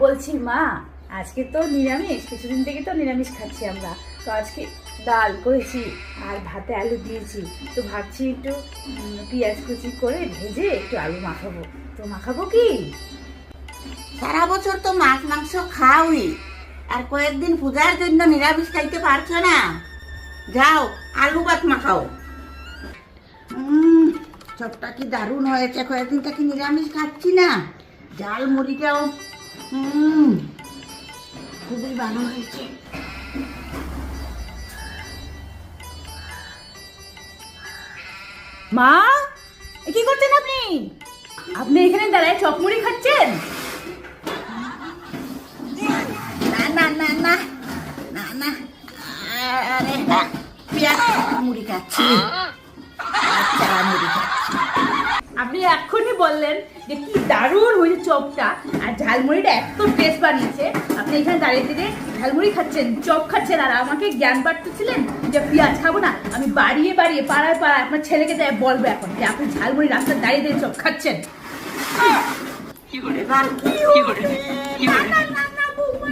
বলছি মা, আজকে তো নিরামিষ, কিছুদিন থেকে তো নিরামিষ খাচ্ছি আমরা। তো আজকে ডাল করেছি আর ভাতে আলু দিয়েছি। তো ভাবছি একটু পেঁয়াজ কুচি করে ভেজে একটু আলু মাখাবো। তো মাখাবো কি? সারা বছর তো মাছ মাংস খাওই, আর কয়েকদিন পূজার জন্য নিরামিষ খাইতে পারছো না। যাও আলু ভাত মাখাও। চপটা কি দারুণ হয়েছে, কয়েকদিন থেকে নিরামিষ খাচ্ছি না। জাল মুড়িটাও খুবই ভালো হয়েছে। মা, কি করছেন আপনি? আপনি এখানে দাঁড়ায় চপ মুড়ি খাচ্ছেন? না না না না না না, আরে পেঁয়াজ মুড়ি খাচ্ছি, চারা মুড়ি খাচ্ছি। আপনি এক্ষুনি বললেন যে কি দারুণ হয়েছে চপটা, আর ঝালমুড়িটা এত টেস্ট বানিয়েছে। আপনি এখানে দাঁড়িয়ে থেকে ঝালমুড়ি খাচ্ছেন, চপ খাচ্ছেন, আর আমাকে জ্ঞান বাড়তেছিলেন যে পেঁয়াজ খাবো না। আমি বাড়িয়ে বাড়িয়ে পাড়ায় পাড়ায় আপনার ছেলেকে যাই বলবো এখন যে আপনি ঝালমুড়ি রাস্তায় দাঁড়িয়ে দাঁড়িয়ে চপ খাচ্ছেন। এবার কি হবে? না না না না বৌমা,